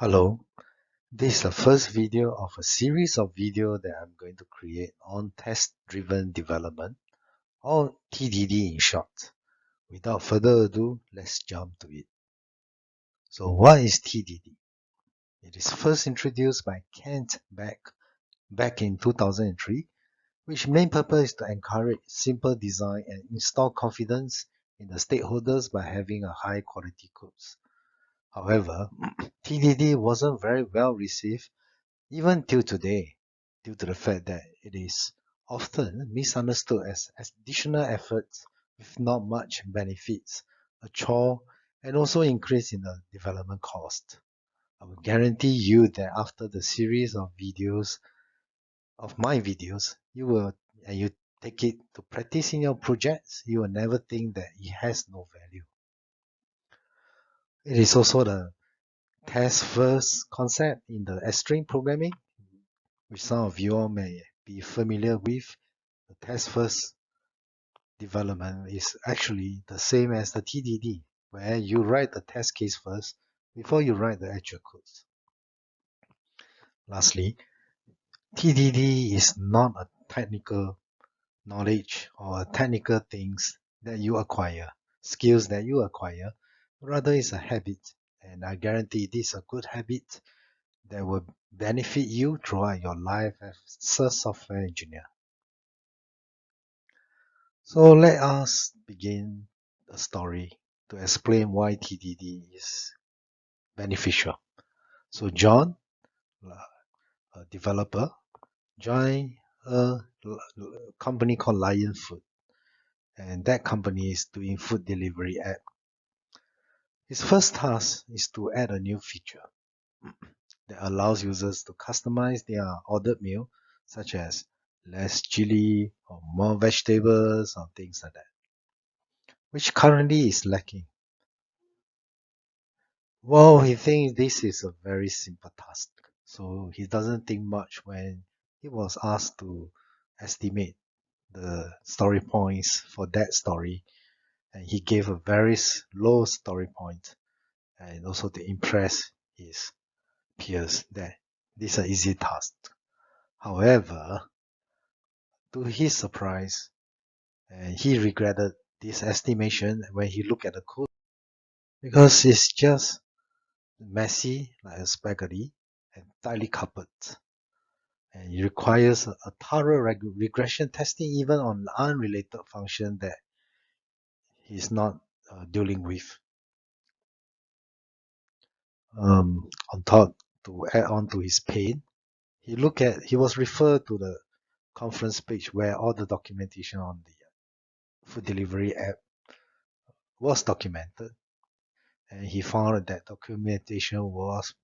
Hello, this is the first video of a series of videos that I'm going to create on test-driven development, or TDD in short. Without further ado, let's jump to it. So what is TDD? It is first introduced by Kent back in 2003, which main purpose is to encourage simple design and install confidence in the stakeholders by having a high quality codes. However, TDD wasn't very well received even till today, due to the fact that it is often misunderstood as additional efforts with not much benefits, a chore, and also increase in the development cost. I will guarantee you that after the series of videos of my videos, you take it to practice in your projects, you will never think that it has no value. It is also the test first concept in the string programming, which some of you all may be familiar with. The test first development is actually the same as the TDD, where you write the test case first before you write the actual codes. Lastly, TDD is not a technical knowledge or technical things that you acquire, skills that you acquire. Rather, it's a habit, and I guarantee this is a good habit that will benefit you throughout your life as a software engineer. So let us begin the story to explain why TDD is beneficial. So John, a developer, joined a company called Lion Food, and that company is doing food delivery app. His first task is to add a new feature that allows users to customize their ordered meal, such as less chili or more vegetables or things like that, which currently is lacking. Well, he thinks this is a very simple task, so he doesn't think much when he was asked to estimate the story points for that story, and he gave a very low story point, and also to impress his peers that this is an easy task. However, to his surprise, and he regretted this estimation when he looked at the code because it's just messy like a spaghetti and tightly coupled. And it requires a thorough regression testing even on unrelated function that he's not dealing with. On top, to add on to his pain, he was referred to the conference page where all the documentation on the food delivery app was documented, and he found that documentation was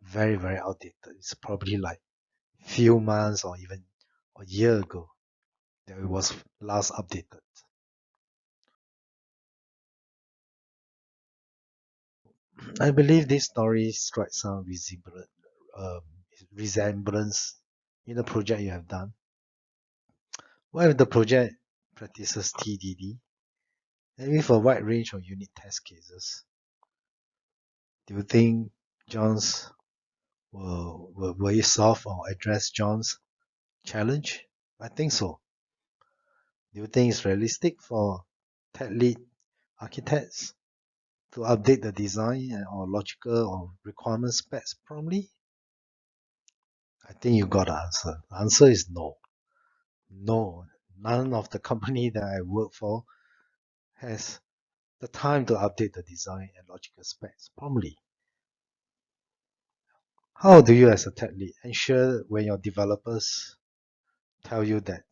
very, very outdated. It's probably like few months or even a year ago that it was last updated. I believe this story strikes some um, resemblance in the project you have done. What if the project practices TDD and with a wide range of unit test cases? Do you think John's will it solve or address John's challenge? I think so. Do you think it's realistic for tech lead architects to update the design or logical or requirement specs promptly? I think you got the answer. The answer is no. No, none of the company that I work for has the time to update the design and logical specs promptly. How do you as a tech lead ensure when your developers tell you that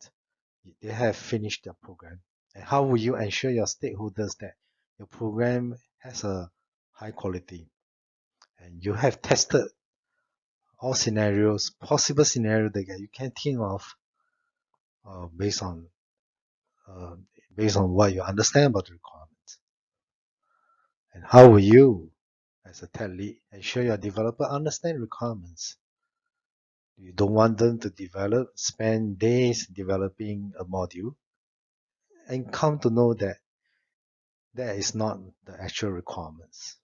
they have finished their program? And how will you ensure your stakeholders that your program has a high quality and you have tested all scenarios, possible scenarios that you can think of uh, based on uh, based on what you understand about the requirements? And how will you, as a tech lead, ensure your developer understand requirements? You don't want them to spend days developing a module and come to know that that is not the actual requirements.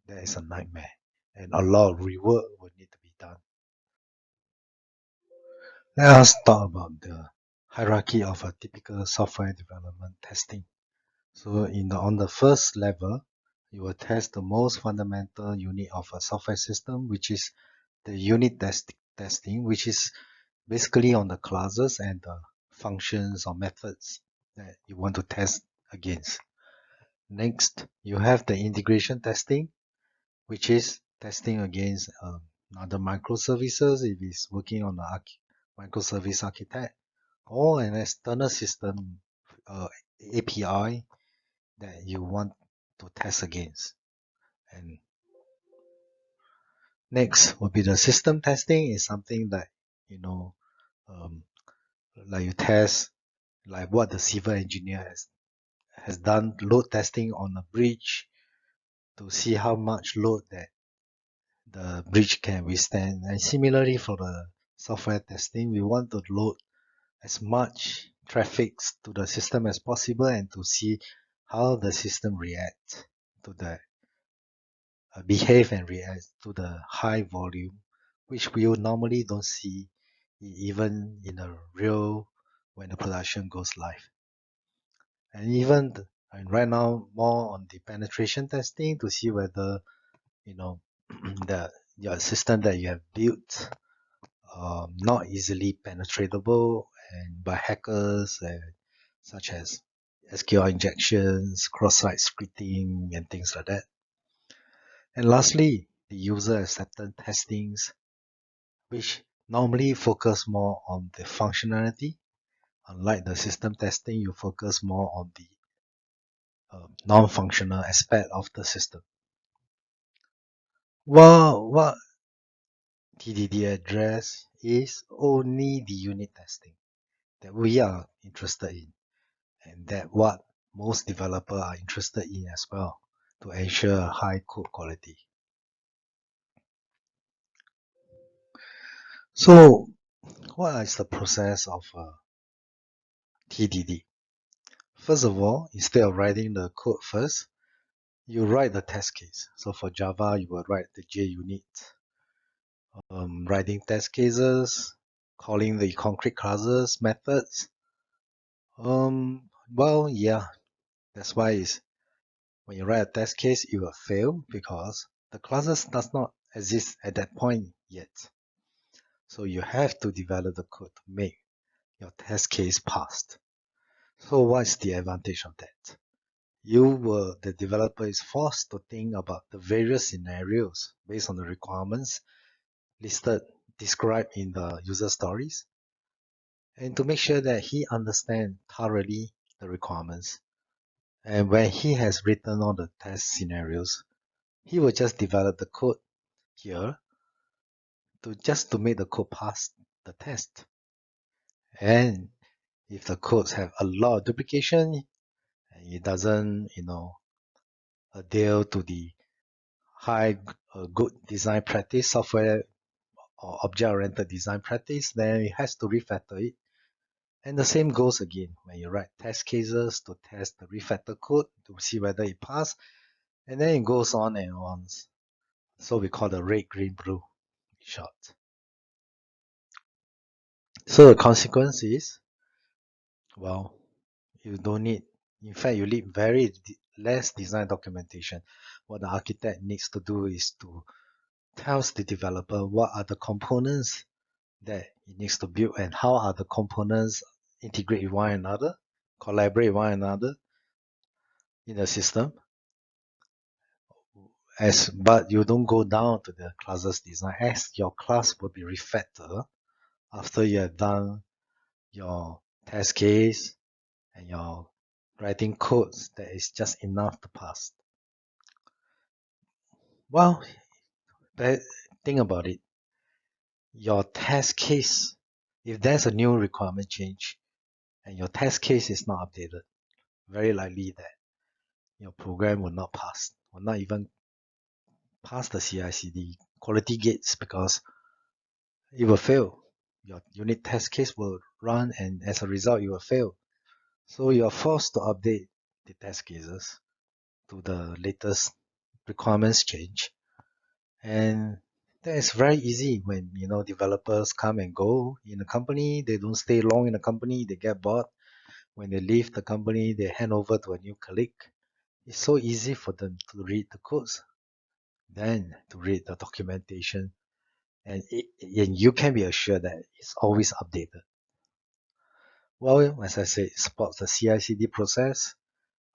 That is a nightmare. and a lot of rework will need to be done. Let us talk about the hierarchy of a typical software development testing. So on the first level, you will test the most fundamental unit of a software system, which is the unit testing, which is basically on the classes and the functions or methods that you want to test against. Next, you have the integration testing, which is testing against other microservices if it's working on the microservice architect, or an external system API that you want to test against. And next will be the system testing. Is something that um, like you test like what the civil engineer has done load testing on a bridge to see how much load that the bridge can withstand. And similarly for the software testing, we want to load as much traffic to the system as possible and to see how the system reacts to the behave and react to the high volume, which we normally don't see even in a real when the production goes live. And right now more on the penetration testing to see whether your system that you have built not easily penetratable and by hackers such as SQL injections, cross-site scripting, and things like that. And lastly, the user acceptance testings, which normally focus more on the functionality. Unlike the system testing, you focus more on the non-functional aspect of the system. Well, what TDD address is only the unit testing that we are interested in, and that what most developers are interested in as well to ensure high code quality. So, what is the process of TDD? First of all, instead of writing the code first, you write the test case. So for Java, you will write the JUnit, writing test cases, calling the concrete classes, methods. Well, yeah, that's why when you write a test case, it will fail because the classes does not exist at that point yet. So you have to develop the code to make your test case passed. So what's the advantage of that? The developer is forced to think about the various scenarios based on the requirements described in the user stories, and to make sure that he understands thoroughly the requirements. And when he has written all the test scenarios, he will just develop the code here to make the code pass the test. And if the codes have a lot of duplication and it doesn't, adhere to the high good design practice, software or object-oriented design practice, then it has to refactor it. And the same goes again when you write test cases to test the refactor code to see whether it passes, and then it goes on and on. So we call the red, green, blue in short. So the consequence is, well, you don't need, in fact, you need very less design documentation. What the architect needs to do is to tell the developer what are the components that it needs to build and how are the components integrate with one another, collaborate with one another in the system. But you don't go down to the classes design as your class will be refactored after you have done your test case and your writing codes that is just enough to pass. Well, think about it. Your test case, if there's a new requirement change and your test case is not updated, very likely that your program will not pass, will not even pass the CI/CD quality gates because it will fail. Your unit test case will run and as a result, it will fail. So you are forced to update the test cases to the latest requirements change. And that is very easy when developers come and go in a company. They don't stay long in a company. They get bored. When they leave the company, they hand over to a new colleague. It's so easy for them to read the codes, then to read the documentation, and you can be assured that it's always updated. Well, as I said, it supports the CI/CD process.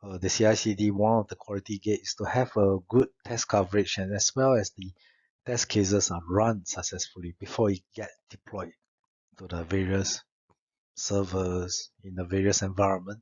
The CI/CD, one of the quality gates, to have a good test coverage, and as well as the test cases are run successfully before it get deployed to the various servers in the various environment.